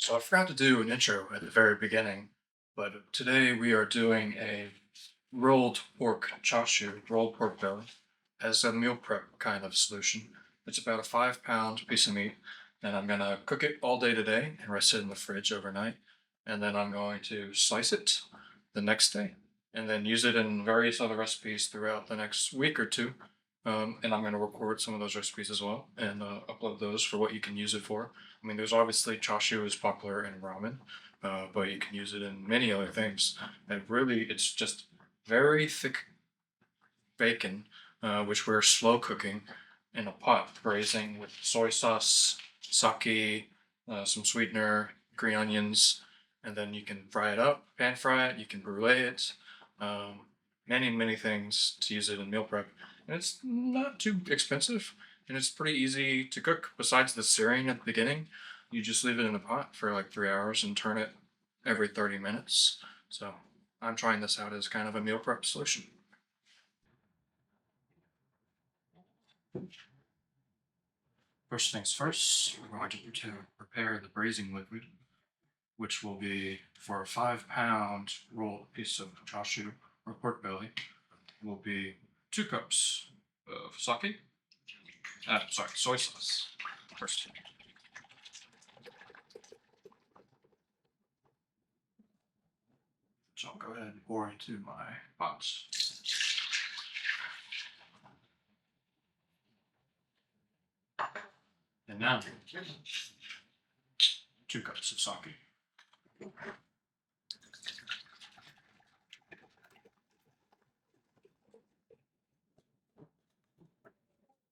So I forgot to do an intro at the very beginning, but today we are doing a rolled pork chashu, rolled pork belly, as a meal prep kind of solution. It's about a 5 pound piece of meat, and I'm gonna cook it all day today and rest it in the fridge overnight. And then I'm going to slice it the next day, and then use it in various other recipes throughout the next week or two. And I'm going to record some of those recipes as well and upload those for what you can use it for. I mean, there's obviously chashu is popular in ramen, but you can use it in many other things. And really, it's just very thick bacon, which we're slow cooking in a pot, braising with soy sauce, sake, some sweetener, green onions, and then you can fry it up, pan fry it, you can brulee it, um, many things to use it in meal prep. And it's not too expensive, and it's pretty easy to cook. Besides the searing at the beginning, you just leave it in a pot for like 3 hours and turn it every 30 minutes. So I'm trying this out as kind of a meal prep solution. First things first, we're going to prepare the braising liquid, which will be for a 5 pound rolled piece of chashu or pork belly, will be 2 cups of sake. Sorry, soy sauce first. So I'll go ahead and pour into my pots. And now, 2 cups of sake.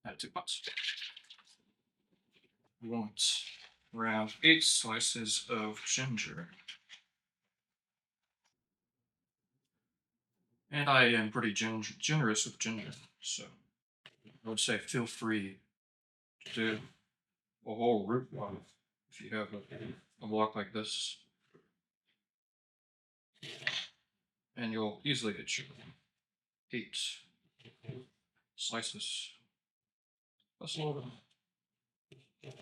Add 2 pots. We want around 8 slices of ginger. And I am pretty generous with ginger, so I would say feel free to do a whole root block if you have a block like this, and you'll easily get your 8 slices. That's a little bit,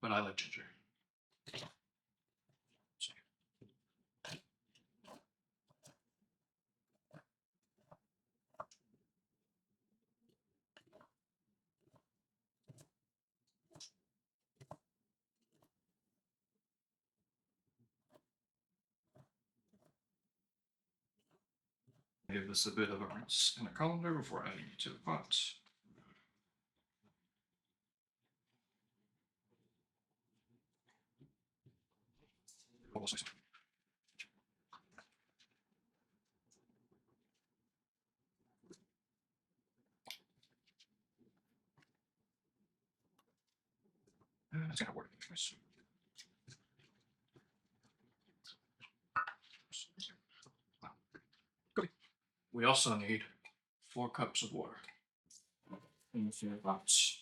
but I like ginger. So give this a bit of a rinse in a colander before adding it to the pot. Almost. It's gonna work. We also need 4 cups of water in the few pots.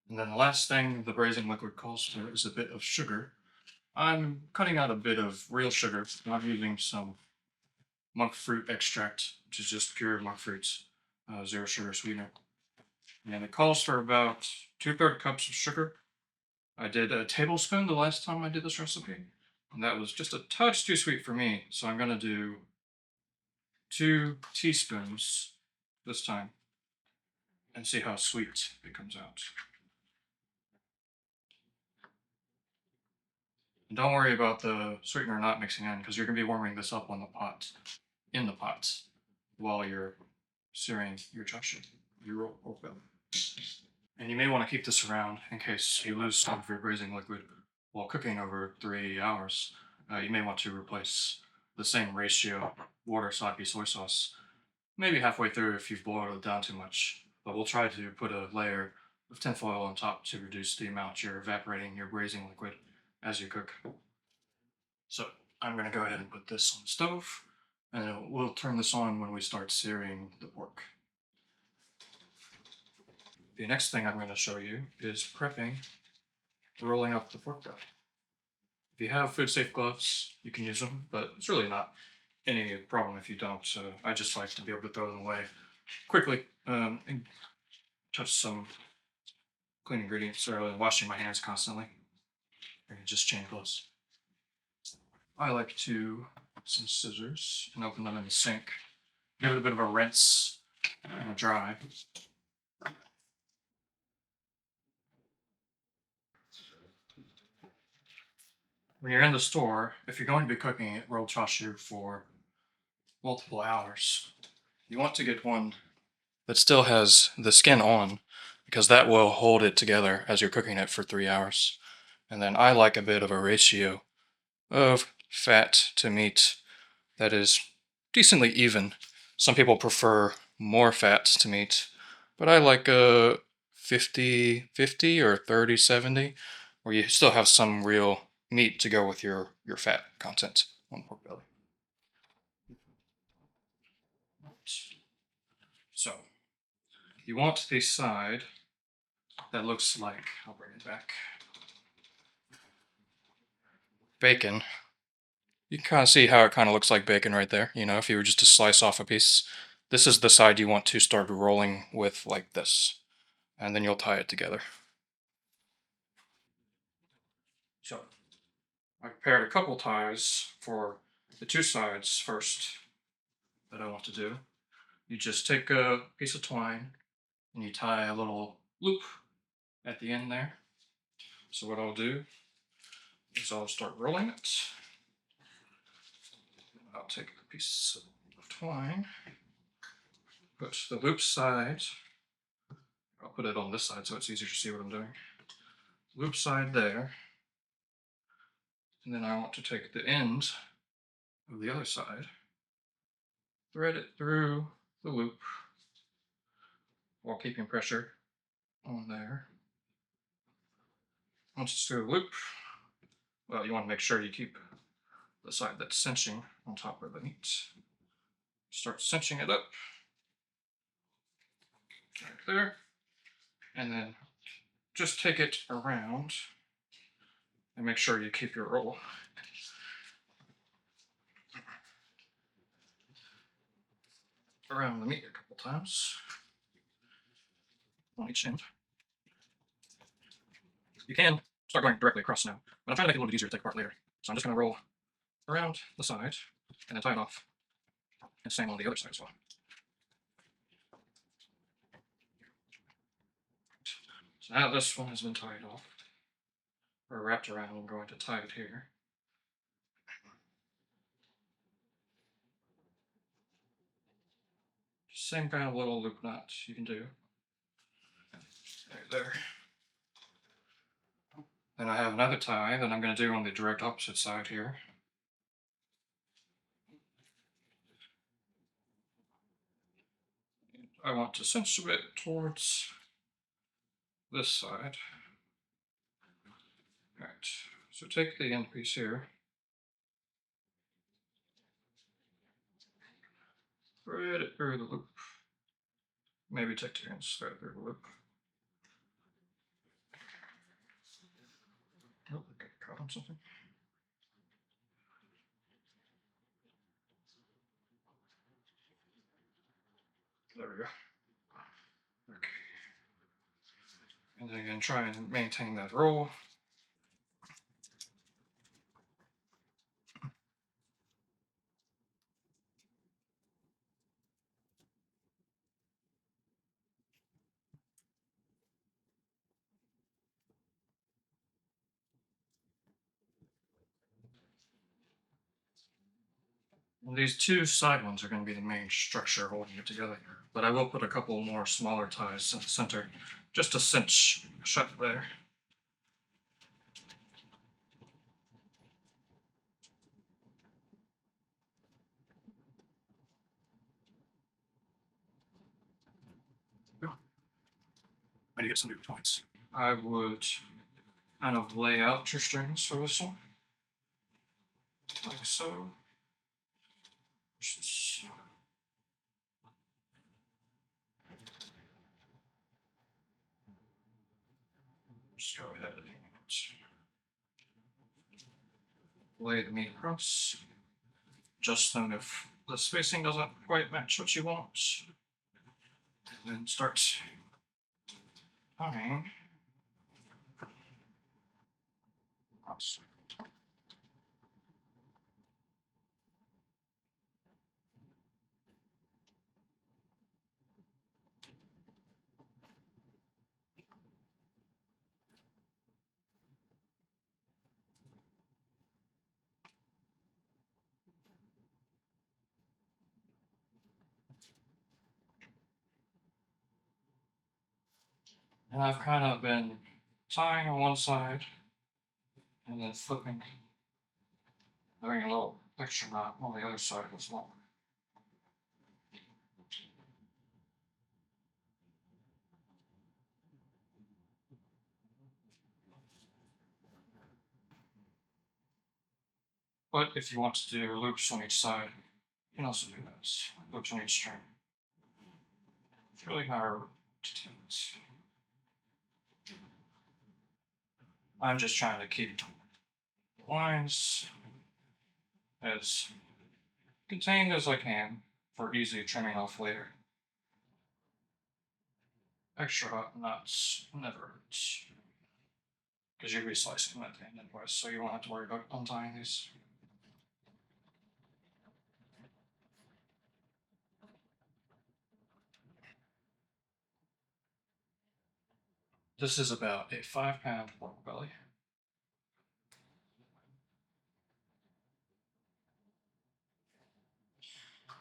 And then the last thing the braising liquid calls for is a bit of sugar. I'm cutting out a bit of real sugar. I'm using some monk fruit extract, which is just pure monk fruits, zero sugar sweetener. And it calls for about 2/3 cups of sugar. I did a tablespoon the last time I did this recipe, and that was just a touch too sweet for me. So I'm gonna do 2 teaspoons this time and see how sweet it comes out. And don't worry about the sweetener not mixing in because you're gonna be warming this up on the pot, in the pot, while you're searing your chashu, your pork belly. And you may want to keep this around in case you lose some of your braising liquid while cooking over 3 hours. You may want to replace the same ratio water, sake, soy sauce, maybe halfway through if you've boiled it down too much. But we'll try to put a layer of tinfoil on top to reduce the amount you're evaporating your braising liquid as you cook. So I'm going to go ahead and put this on the stove, and we'll turn this on when we start searing the pork. The next thing I'm going to show you is prepping, rolling up the pork belly. If you have food safe gloves, you can use them, but it's really not any problem if you don't. So I just like to be able to throw them away quickly and touch some clean ingredients rather than washing my hands constantly. Or just change gloves. I like to some scissors and open them in the sink. Give it a bit of a rinse and a dry. When you're in the store, if you're going to be cooking rolled chashu for multiple hours, you want to get one that still has the skin on because that will hold it together as you're cooking it for 3 hours. And then I like a bit of a ratio of fat to meat that is decently even. Some people prefer more fat to meat, but I like a 50-50 or 30-70, where you still have some real meat to go with your fat content on pork belly. So you want the side that looks like, I'll bring it back, bacon. You can kind of see how it kind of looks like bacon right there. You know, if you were just to slice off a piece, this is the side you want to start rolling with like this. And then you'll tie it together. So I prepared a couple ties for the two sides first that I want to do. You just take a piece of twine and you tie a little loop at the end there. So what I'll do is I'll start rolling it. I'll take a piece of twine, put the loop side, I'll put it on this side so it's easier to see what I'm doing. Loop side there. And then I want to take the end of the other side, thread it through the loop while keeping pressure on there. Once it's through the loop, well, you want to make sure you keep the side that's cinching on top of the meat. Start cinching it up right there, and then just take it around and make sure you keep your roll. Around the meat a couple times on each end. You can start going directly across now, but I'm trying to make it a little bit easier to take apart later. So I'm just going to roll around the side and then tie it off, and same on the other side as well. So now this one has been tied off, or wrapped around, I'm going to tie it here. Same kind of little loop knot you can do. Right there. Then I have another tie that I'm going to do on the direct opposite side here. I want to cinch a bit towards this side. All right, so take the end piece here, thread it through the loop. Maybe take two ends, thread it through the loop. Oh, I got caught on something. There we go. Okay. And then again, try and maintain that roll. And these two side ones are going to be the main structure holding it together, but I will put a couple more smaller ties in the center just to cinch shut there. I need to get some new points. I would kind of lay out your strings for this one, like so. Just go ahead and lay the meat across. Just them if the spacing doesn't quite match what you want. And then start tying across. And I've kind of been tying on one side and then flipping, doing a little extra knot on the other side as well. But if you want to do loops on each side, you can also do this. Loops on each string. It's really hard to do this. I'm just trying to keep the lines as contained as I can for easy trimming off later. Extra hot knots never hurts. Because you're reslicing that thing anyway, so you won't have to worry about untying these. This is about a 5-pound pork belly.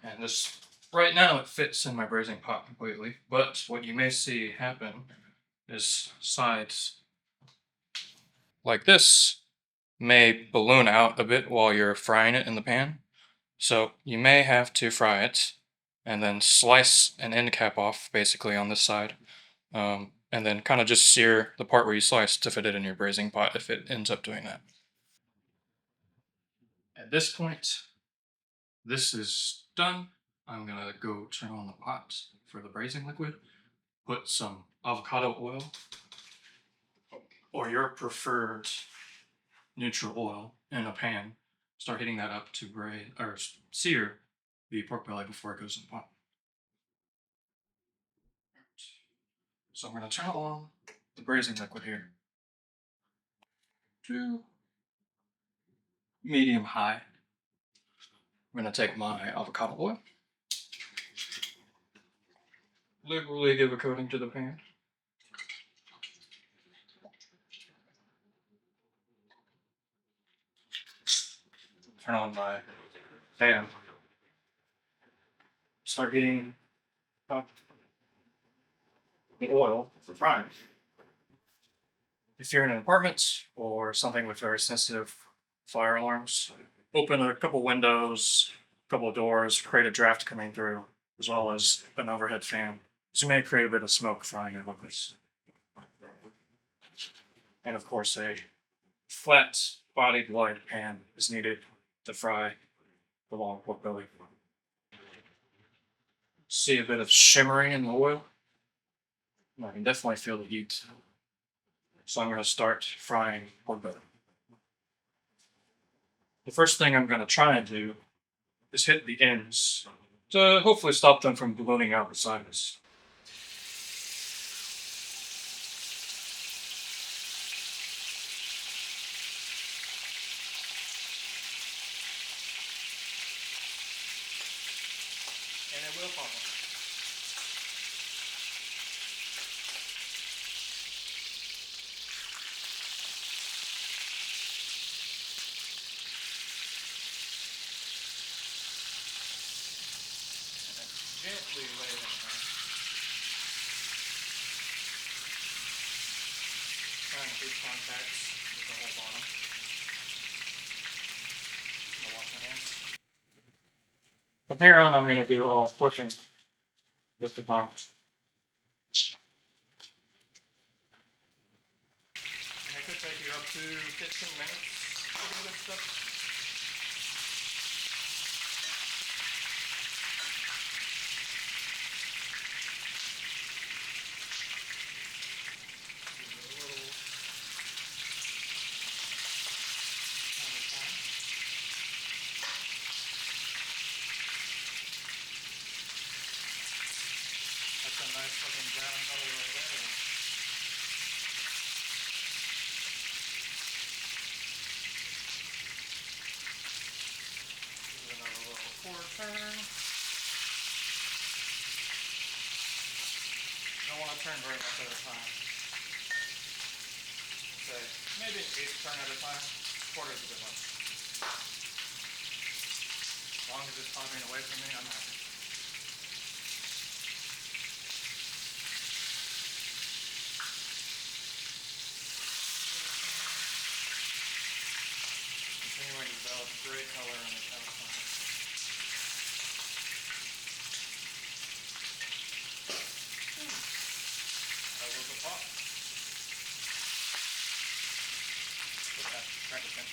And this, right now, it fits in my braising pot completely, but what you may see happen is sides like this may balloon out a bit while you're frying it in the pan. So you may have to fry it and then slice an end cap off basically on this side. And then kind of just sear the part where you sliced to fit it in your braising pot if it ends up doing that. At this point, this is done. I'm gonna go turn on the pot for the braising liquid, put some avocado oil or your preferred neutral oil in a pan. Start heating that up to braise or sear the pork belly before it goes in the pot. So I'm gonna turn on the braising liquid here to medium high. I'm gonna take my avocado oil, liberally give a coating to the pan. Turn on my pan. Start heating up the oil for frying. If you're in an apartment or something with very sensitive fire alarms, open a couple windows, a couple of doors, create a draft coming through, as well as an overhead fan. So you may create a bit of smoke frying in liquids. And of course, a flat bodied wide pan is needed to fry the long pork belly. See a bit of shimmering in the oil. I can definitely feel the heat. So I'm going to start frying pork belly. The first thing I'm going to try and do is hit the ends to hopefully stop them from ballooning out the sides. And it will pop up. And then gently lay it in the pan. Trying to keep contacts with the whole bottom. I'm gonna wash my hands. From here on, I'm going to do all pushing with the bottom. And it could take you up to 15 minutes to do this stuff. Give it a little time. That's a nice looking brown color right there. Give it another little quarter turn. You don't want to turn very much at a time. Say maybe an eighth turn at a time. Quarter is a bit much. As long as it's popping away from me, I'm happy. Great color on the outside. That was a pot. Put that crack it in.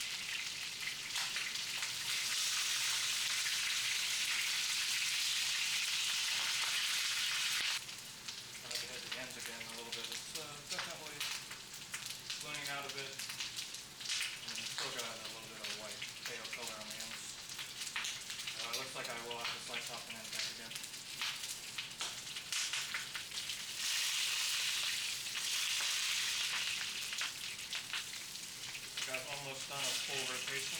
Try to hit the ends again a little bit. It's definitely blending out a bit. And it's still got a little bit of white pale color on the ends. It looks like I will have to slice off an end back again. Got almost done a full rotation.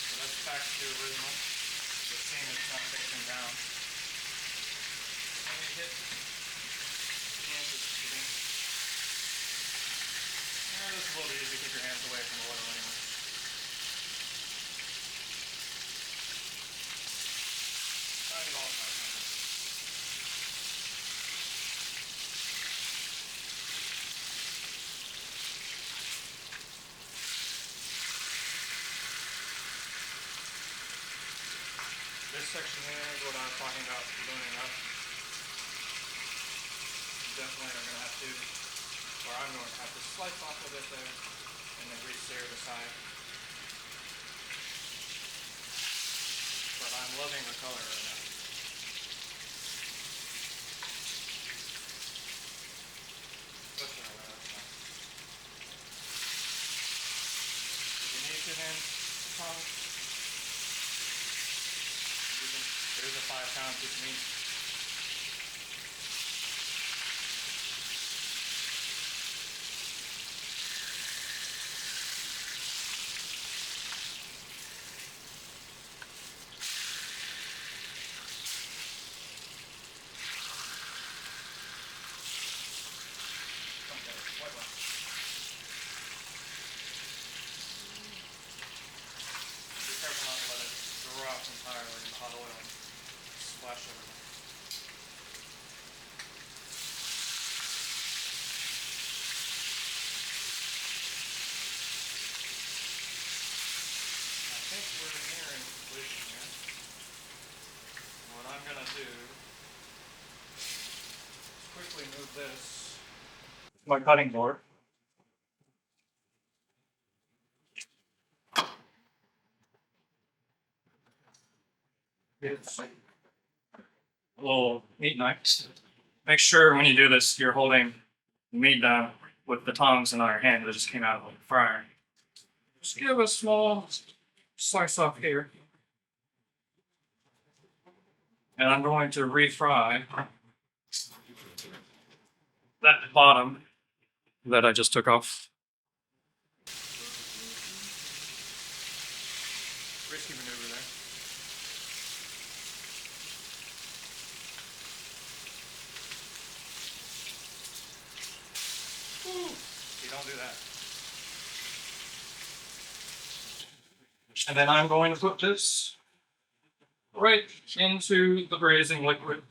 So that's back to the original. The seam is not facing down. And you hit the edges shooting. This is a little easy to keep your hands away from the oil anyway. Try to get all sides. This section here is what I was talking about ballooning up. You definitely are going to have to, or I'm going to have to slice off a bit there and then re-sear the side. But I'm loving the color right now. That's nice. If you need to hand tongue, there's a 5-pound piece of meat. Okay, white one. Be careful not to let it drop entirely in the hot oil and splash everything. I think we're nearing completion here. What I'm going to do is quickly move this to my cutting board. It's a little meat knife. Make sure when you do this, you're holding the meat down with the tongs and not your hand that just came out of the fryer. Just give a small slice off here. And I'm going to refry that bottom that I just took off. Risky maneuver there. Ooh, you don't do that. And then I'm going to put this right into the braising liquid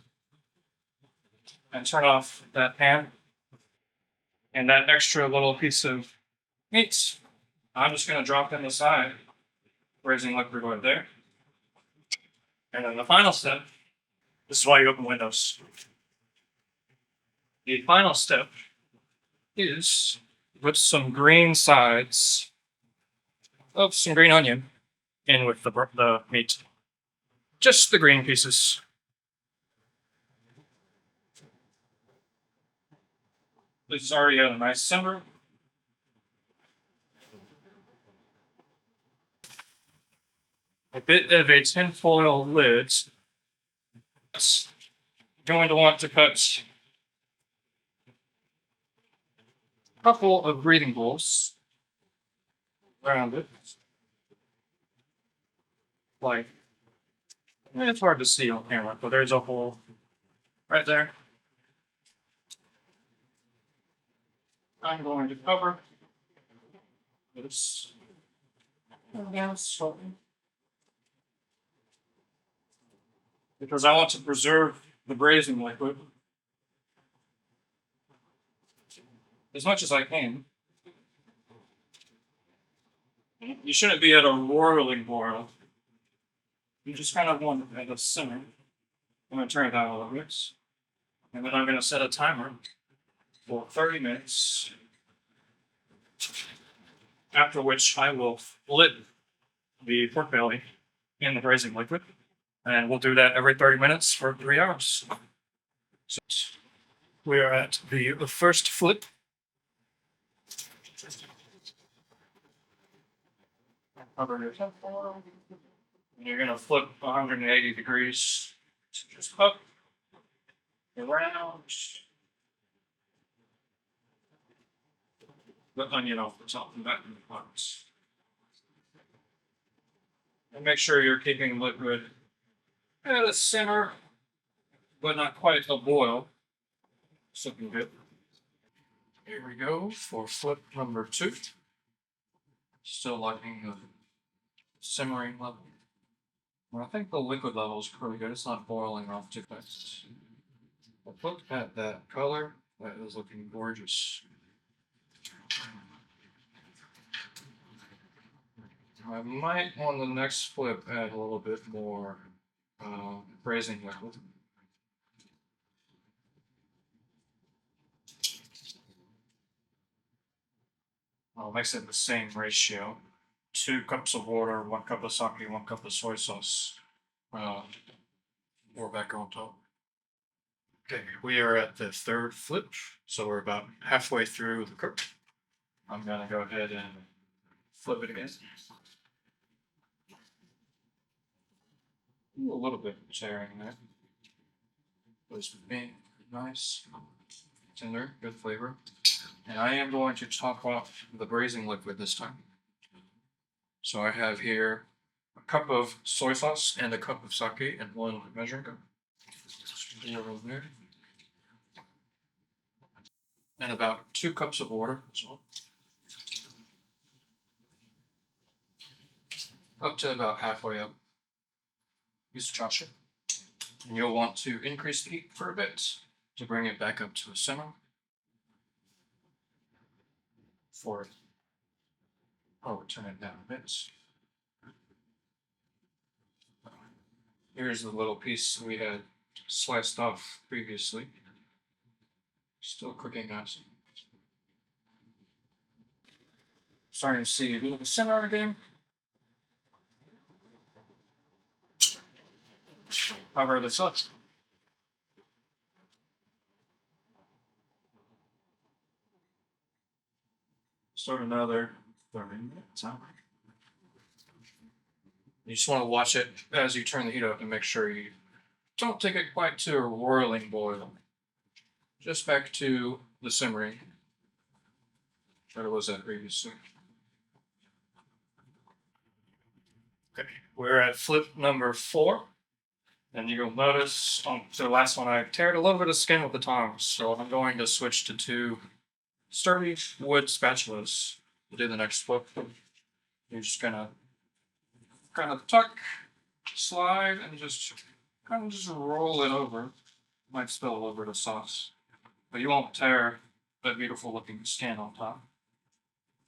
and turn off that pan. And that extra little piece of meat, I'm just going to drop in the side braising liquid right there. And then the final step, this is why you open windows. The final step is put some green sides of some green onion in with the meat. Just the green pieces. This is already at a nice simmer. A bit of a tinfoil lid. You're going to want to cut a couple of breathing holes around it. Like, it's hard to see on camera, but there's a hole right there. I'm going to cover this down slightly because I want to preserve the braising liquid as much as I can. You shouldn't be at a roiling boil. You just kind of want it at a simmer. I'm going to turn it down a little bit. And then I'm going to set a timer for 30 minutes. After which I will flip the pork belly in the braising liquid. And we'll do that every 30 minutes for 3 hours. So we are at the first flip. You're going to flip 180 degrees. So just up, around, the onion off the top and back in the pots. And make sure you're keeping liquid at a simmer, but not quite a boil. Something good. Here we go for flip number 2. Still liking the simmering level. Well, I think the liquid level is pretty good. It's not boiling off too fast. But look at that color. That is looking gorgeous. I might, on the next flip, add a little bit more braising liquid. I'll mix it in the same ratio. 2 cups of water, 1 cup of sake, 1 cup of soy sauce. Pour back on top. Okay, we are at the 3rd flip, so we're about halfway through the cook. I'm gonna go ahead and flip it again. Ooh, a little bit of tearing there. But it's being nice, tender, good flavor. And I am going to top off the braising liquid this time. So I have here a cup of soy sauce and a cup of sake in 1 measuring cup. And about 2 cups of water as well. Up to about halfway up. Use Chashu. And you'll want to increase the heat for a bit to bring it back up to a simmer. Turn it down a bit. Here's the little piece we had sliced off previously. Still cooking nice. Starting to see a little simmer again. Cover this up. Start another 30 minutes. You just want to watch it as you turn the heat up and make sure you don't take it quite to a roiling boil. Just back to the simmering that it was at previously. Okay, we're at flip number 4. And you'll notice on the last one I teared a little bit of skin with the tongs, so I'm going to switch to 2 sturdy wood spatulas to do the next flip. You're just gonna kind of tuck, slide, and just kind of just roll it over. Might spill over the sauce, but you won't tear that beautiful looking skin on top.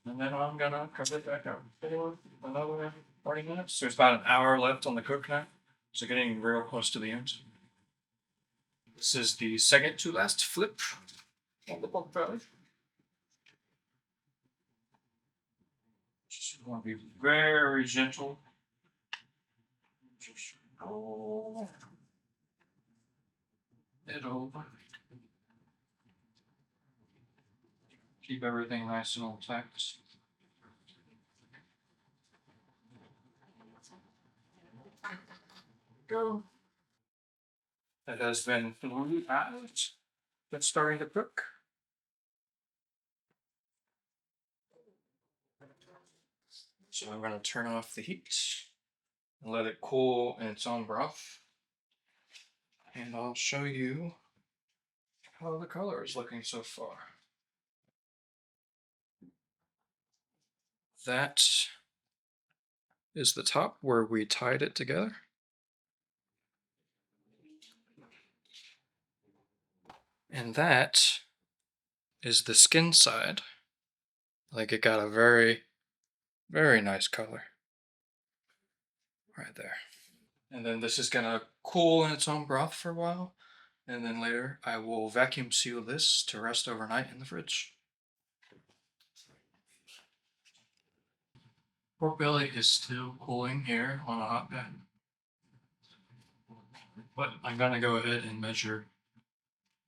And then I'm gonna cover it back up for another 40 minutes. There's about an hour left on the cook now, so getting real close to the end. This is the second to last flip on the pork belly. Just want to be very gentle. Just roll it over. Keep everything nice and intact. Go. It has been 3 hours. It's starting to cook. So I'm going to turn off the heat and let it cool in its own broth. And I'll show you how the color is looking so far. That is the top where we tied it together. And that is the skin side. Like it got a very Very nice color right there. And then this is gonna cool in its own broth for a while. And then later I will vacuum seal this to rest overnight in the fridge. Pork belly is still cooling here on a hot pad. But I'm gonna go ahead and measure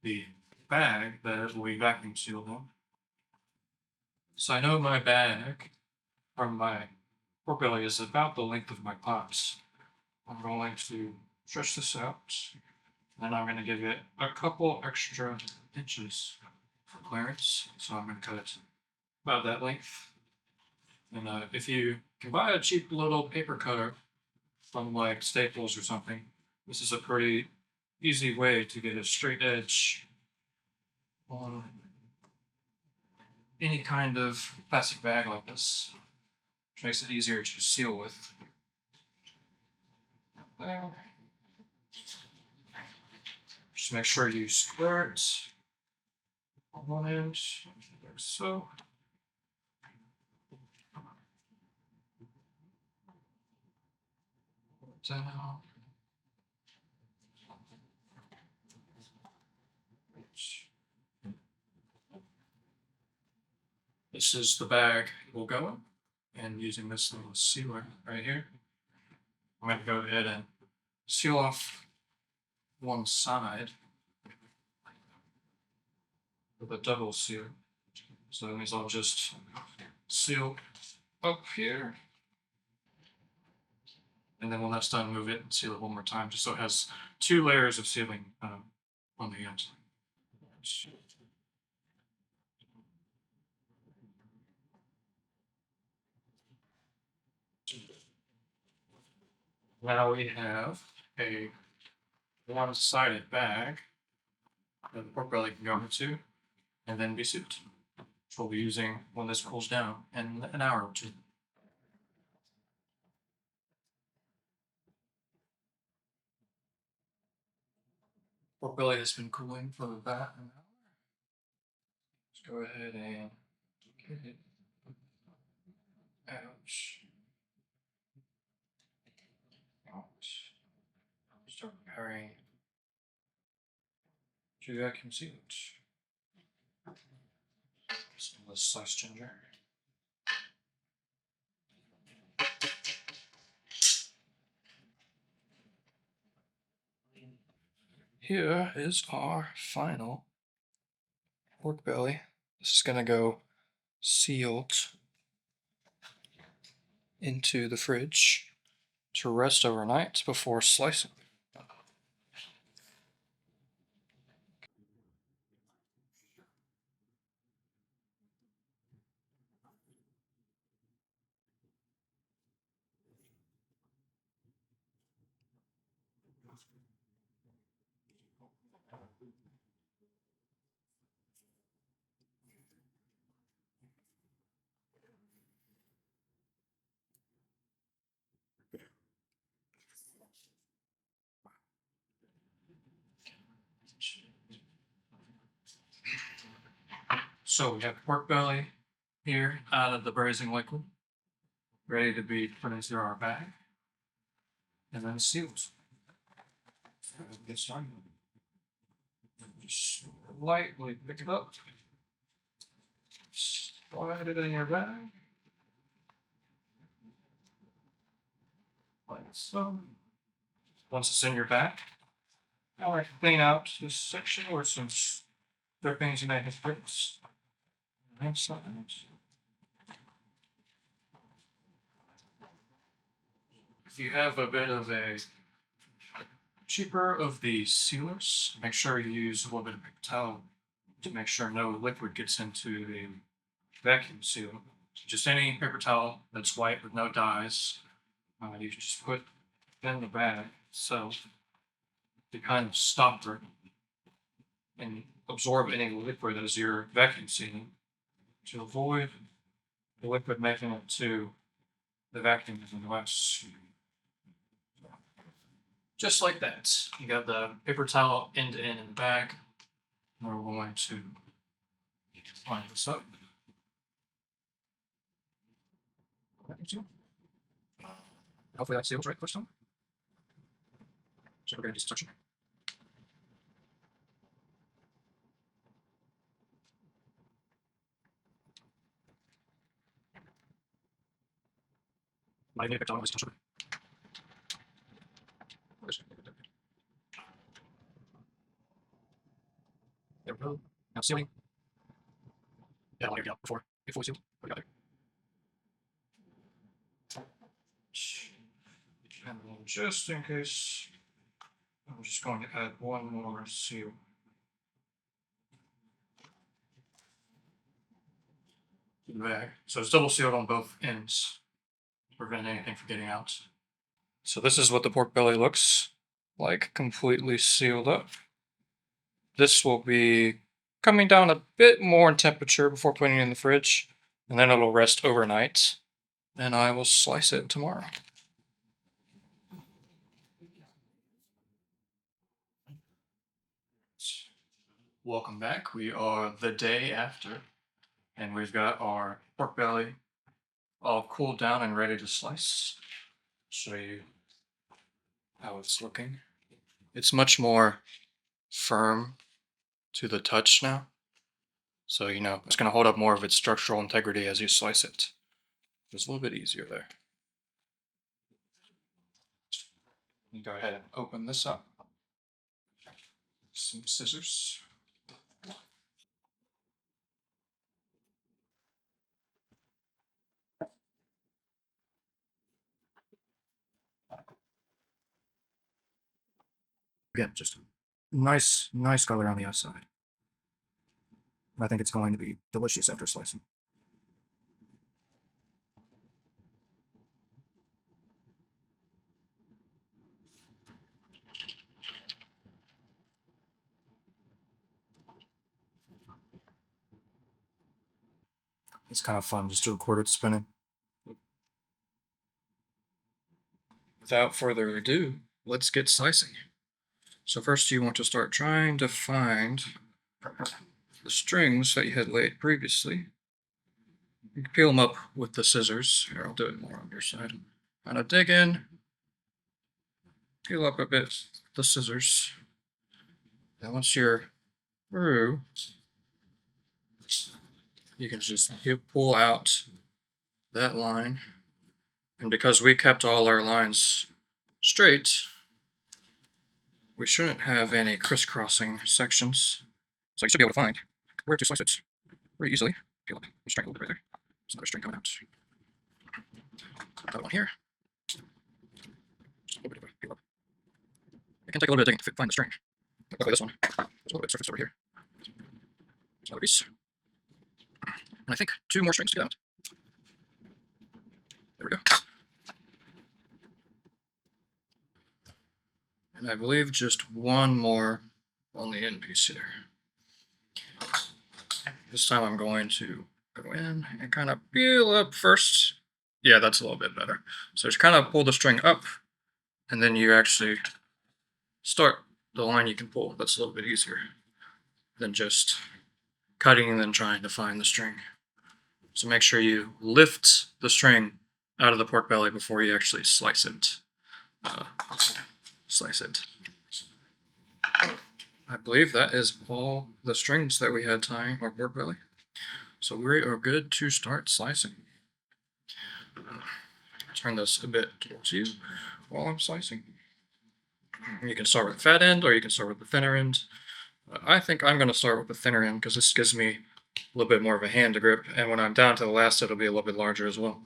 the bag that we vacuum sealed in. So I know my bag from my pork belly is about the length of my pots. I'm going to stretch this out, and I'm going to give it a couple extra inches for clearance. So I'm going to cut it about that length. And if you can buy a cheap little paper cutter from like Staples or something, this is a pretty easy way to get a straight edge on any kind of plastic bag like this, which makes it easier to seal with. There. Just make sure you square it on one end, like so. Down. This is the bag we'll go in, and using this little sealer right here, I'm going to go ahead and seal off one side with a double seal. So that means I'll just seal up here. And then when that's done, move it and seal it one more time, just so it has two layers of sealing on the end. Now we have a one-sided bag that the pork belly can go into and then be sealed, which we'll be using when this cools down in an hour or two. Pork belly has been cooling for about an hour. Let's go ahead and get it out. Start preparing to vacuum seal it. Some of the sliced ginger. Here is our final pork belly. This is gonna go sealed into the fridge to rest overnight before slicing. So we have pork belly here out of the braising liquid, ready to be put into our bag, and then sealed. Get started. Just lightly pick it up, slide it in your bag, like so. Once it's in your bag, now I can clean out this section where some drippings you may have dripped. Inside. If you have a bit of a cheaper of the sealers, make sure you use a little bit of paper towel to make sure no liquid gets into the vacuum seal. So just any paper towel that's white with no dyes, you can just put in the bag so to kind of stop it and absorb any liquid as you're vacuum sealing to avoid the liquid making it to the vacuum in the glass. Just like that. You got the paper towel end to end in the bag. We're going to line this up. Hopefully that seals right the first time. So we're going to do suction. My name is Chashu. There we go. Now sealing. Yeah, I want to get out before it fully sealed. What do we got there? And then just in case, I'm just going to add one more seal. To the bag. So it's double sealed on both ends, to prevent anything from getting out. So this is what the pork belly looks like, completely sealed up. This will be coming down a bit more in temperature before putting it in the fridge, and then it'll rest overnight. And I will slice it tomorrow. Welcome back. We are the day after, and we've got our pork belly all cooled down and ready to slice. Show you how it's looking. It's much more firm to the touch now. So, it's going to hold up more of its structural integrity as you slice it. It's a little bit easier there. You go ahead and open this up. Some scissors. Again, just nice color on the outside. I think it's going to be delicious after slicing. It's kind of fun just to record it spinning. Without further ado, let's get slicing. So first you want to start trying to find the strings that you had laid previously. You can peel them up with the scissors. Here, I'll do it more on your side. Kind of dig in, peel up a bit the scissors. And once you're through, you can just pull out that line. And because we kept all our lines straight, we shouldn't have any crisscrossing sections. So you should be able to find where to slice it very easily. Peel up the string a little bit right there. There's another string coming out. Another one here. Just a little bit of a peel up. It can take a little bit of digging to find the string. Luckily this one, there's a little bit of surface over here. There's another piece. And I think two more strings to get out. There we go. And I believe just one more on the end piece here. This time I'm going to go in and kind of peel up first. Yeah, that's a little bit better. So just kind of pull the string up, and then you actually start the line you can pull. That's a little bit easier than just cutting and then trying to find the string. So make sure you lift the string out of the pork belly before you actually slice it. I believe that is all the strings that we had tying our pork belly. So we are good to start slicing. Turn this a bit towards you while I'm slicing. You can start with the fat end or you can start with the thinner end. I think I'm going to start with the thinner end because this gives me a little bit more of a hand to grip, and when I'm down to the last, it'll be a little bit larger as well.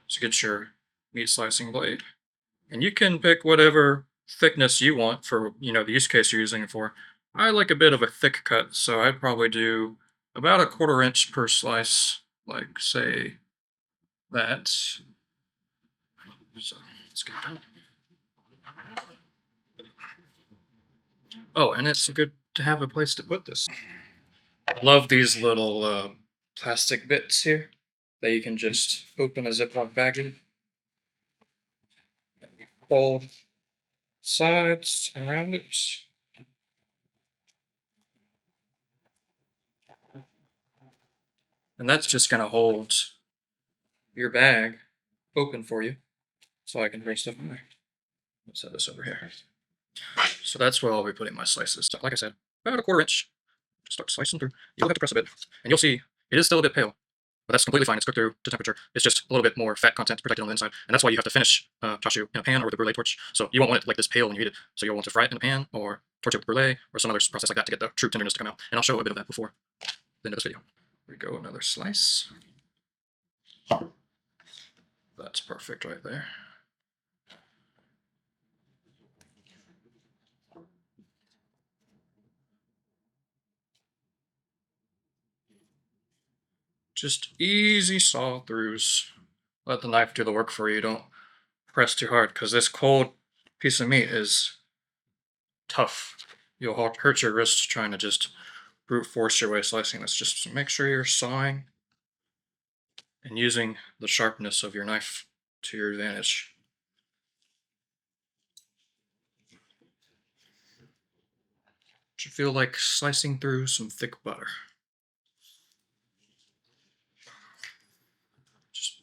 So get your meat slicing blade, and you can pick whatever thickness you want for the use case you're using it for. I like a bit of a thick cut, so I'd probably do about 1/4 inch per slice, like say that. So let's get that. Oh, and it's good to have a place to put this. I love these little plastic bits here that you can just open a Ziploc bag in. Fold sides around it. And that's just going to hold your bag open for you so I can bring stuff in there. Let's set this over here. So that's where I'll be putting my slices. So like I said, about a quarter inch. Just start slicing through. You'll have to press a bit, and you'll see it is still a bit pale, but that's completely fine. It's cooked through to temperature. It's just a little bit more fat content protected on the inside, and that's why you have to finish chashu in a pan or with a brulee torch. So you won't want it like this pale when you eat it. So you'll want to fry it in a pan or torch it with brulee or some other process like that to get the true tenderness to come out. And I'll show a bit of that before the end of this video. Here we go, another slice. That's perfect right there. Just easy saw throughs. Let the knife do the work for you. Don't press too hard because this cold piece of meat is tough. You'll hurt your wrists trying to just brute force your way slicing this. Just make sure you're sawing and using the sharpness of your knife to your advantage. It should feel like slicing through some thick butter. Just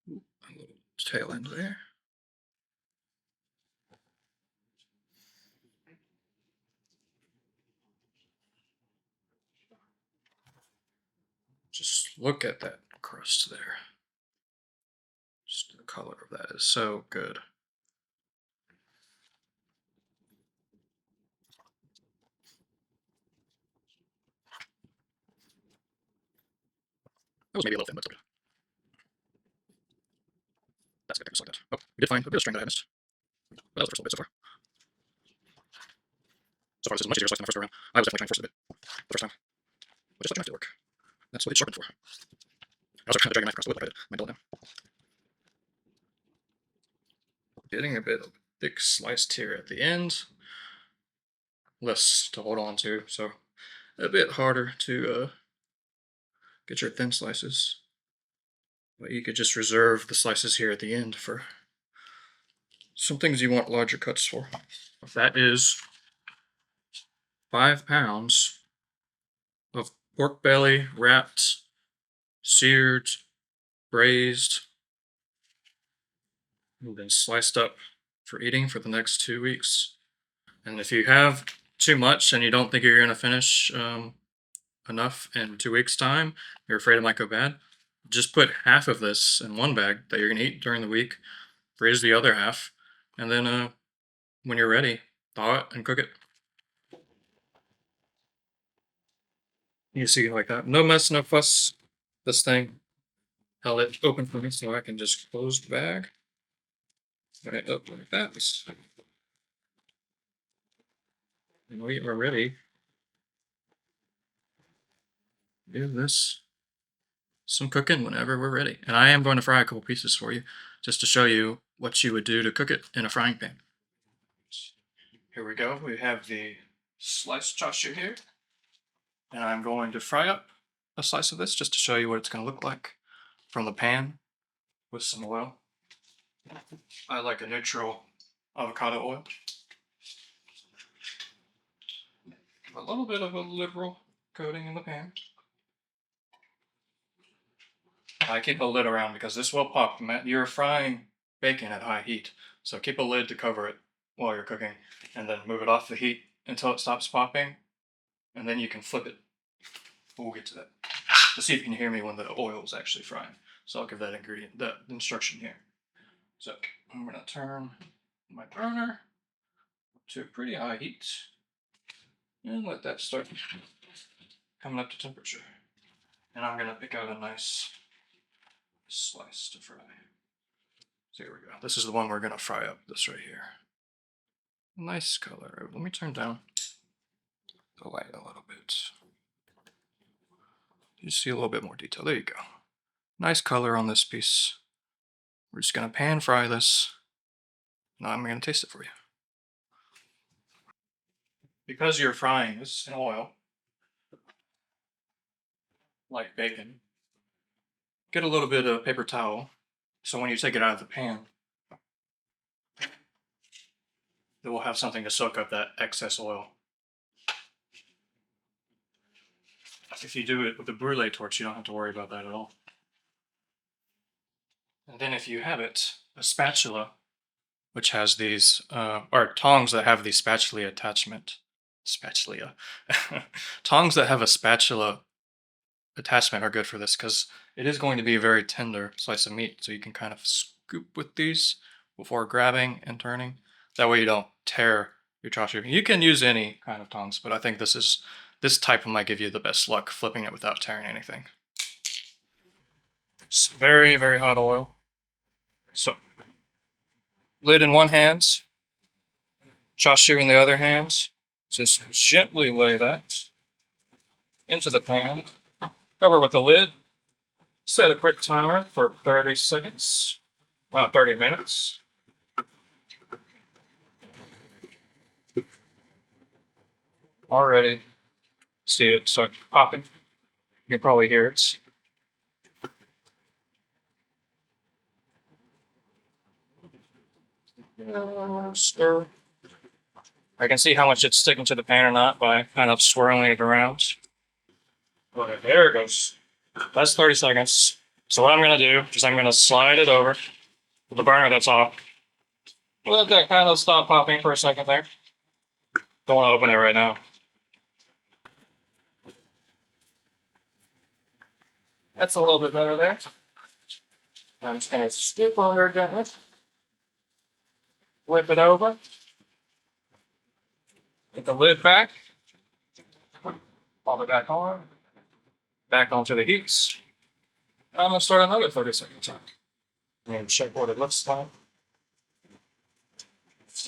a little tail end there. Just look at that crust there. Just the color of that is so good. That was maybe a little thin, but it's okay. That's good. Just like that. Oh, we did find a bit of string that I missed. But that was the first little bit so far. So far, this is much easier slicing than the first go around. I was definitely trying to force it a bit the first time. But just let your knife do the work. That's what it's sharpened for. I also kind of dragging a knife across the wood like I did. My dull now. Getting a bit of thick sliced here at the end. Less to hold on to, so a bit harder to get your thin slices. But you could just reserve the slices here at the end for some things you want larger cuts for. That is 5 pounds of pork belly wrapped, seared, braised, and then sliced up for eating for the next 2 weeks. And if you have too much and you don't think you're going to finish enough in 2 weeks' time, you're afraid it might go bad, just put half of this in one bag that you're going to eat during the week, freeze the other half, and then when you're ready, thaw it and cook it. You see, like that. No mess, no fuss. This thing held it open for me so I can just close the bag. Right up like that. And we are ready. Give this some cooking whenever we're ready. And I am going to fry a couple pieces for you just to show you what you would do to cook it in a frying pan. Here we go. We have the sliced chashu here. And I'm going to fry up a slice of this just to show you what it's going to look like from the pan with some oil. I like a neutral avocado oil. A little bit of a liberal coating in the pan. I keep a lid around because this will pop. You're frying bacon at high heat, so keep a lid to cover it while you're cooking, and then move it off the heat until it stops popping, and then you can flip it. We'll get to that. To see if you can hear me when the oil is actually frying. So I'll give that instruction here. So I'm going to turn my burner to a pretty high heat and let that start coming up to temperature. And I'm going to pick out a nice slice to fry. So here we go. This is the one we're going to fry up, this right here. Nice color. Let me turn down the light a little bit. You see a little bit more detail. There you go. Nice color on this piece. We're just going to pan fry this. Now I'm going to taste it for you. Because you're frying this in oil, like bacon, get a little bit of paper towel so when you take it out of the pan, it will have something to soak up that excess oil. If you do it with a brulee torch, you don't have to worry about that at all. And then if you have it, a spatula, which has these, or tongs that have the spatula attachment. Spatula. Tongs that have a spatula attachment are good for this because it is going to be a very tender slice of meat. So you can kind of scoop with these before grabbing and turning. That way you don't tear your chashu. You can use any kind of tongs, but I think this type might give you the best luck flipping it without tearing anything. It's very, very hot oil. So lid in one hand, chashu in the other hand. Just gently lay that into the pan. Cover with the lid. Set a quick timer for 30 seconds. 30 minutes. Already see it start popping. You can probably hear it. Stir. I can see how much it's sticking to the pan or not by kind of swirling it around. Okay, there it goes. That's 30 seconds. So what I'm going to do is I'm going to slide it over to the burner that's off. Let that kind of stop popping for a second there. Don't want to open it right now. That's a little bit better there. I'm just going to scoop over gently. Flip it over. Get the lid back. Pop it back on. Back onto the heats. I'm going to start another 30 second time. And check what it looks like.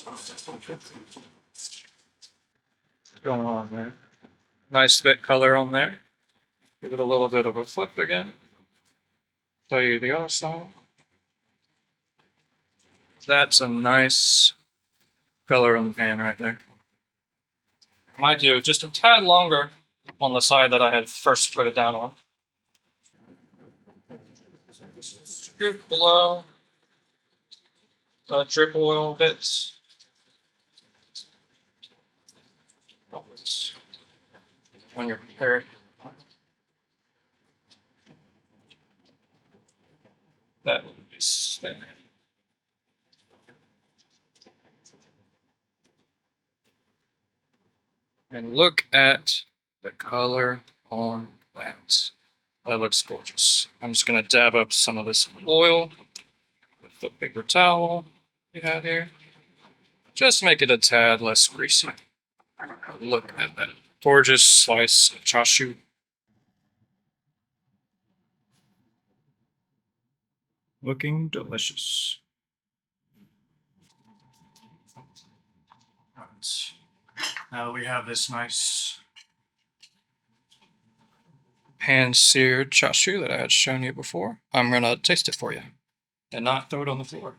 What's going on there? Nice bit color on there. Give it a little bit of a flip again. Show you the other side. That's a nice color on the pan right there. Might do just a tad longer on the side that I had first put it down on. Scoop below. Drip oil bits. When you're prepared. That would be standard. And look at the color on that. That looks gorgeous. I'm just going to dab up some of this oil with the paper towel we have here. Just make it a tad less greasy. Look at that gorgeous slice of chashu. Looking delicious. Right. Now that we have this nice pan-seared chashu that I had shown you before, I'm gonna taste it for you and not throw it on the floor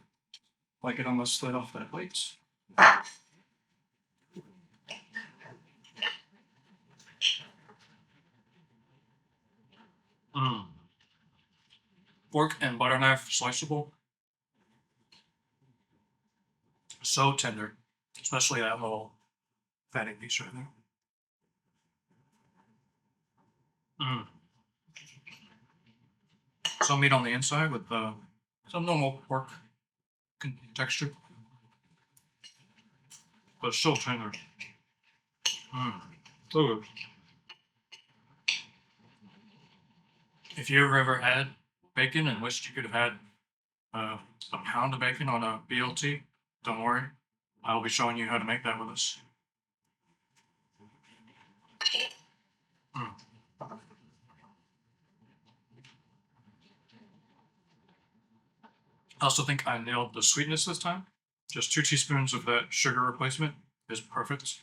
like it almost slid off that plate. Fork and butter knife sliceable. So tender, especially that little fatty piece right there. Some meat on the inside with some normal pork texture, but still tender. So good. If you ever had bacon and wished you could have had a pound of bacon on a BLT, don't worry. I'll be showing you how to make that with us. I also think I nailed the sweetness this time. Just 2 teaspoons of that sugar replacement is perfect.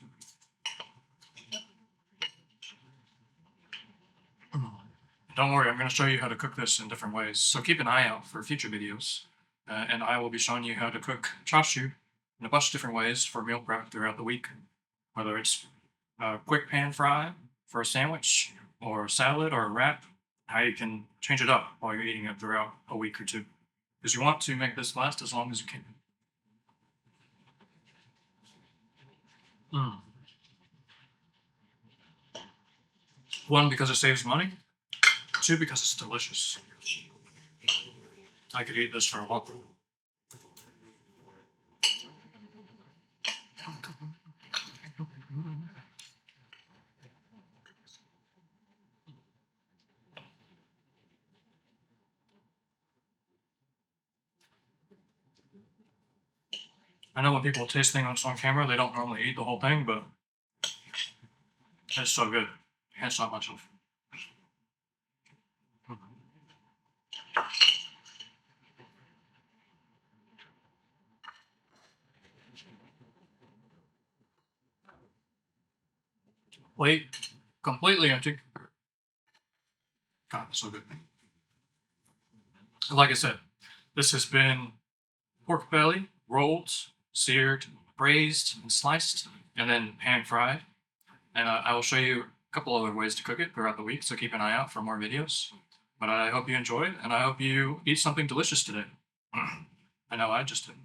Don't worry, I'm going to show you how to cook this in different ways, so keep an eye out for future videos. And I will be showing you how to cook chashu in a bunch of different ways for meal prep throughout the week. Whether it's a quick pan fry for a sandwich, or a salad, or a wrap, how you can change it up while you're eating it throughout a week or two. Because you want to make this last as long as you can. One, because it saves money. Two, because it's delicious. I could eat this for a while. I know when people taste things on camera, they don't normally eat the whole thing, but it's so good. It's not much of. Plate completely empty. God, it's so good. Like I said, this has been pork belly rolled, seared, braised, and sliced, and then pan fried. And I will show you a couple other ways to cook it throughout the week, so keep an eye out for more videos. But I hope you enjoyed, and I hope you eat something delicious today. I know I just did.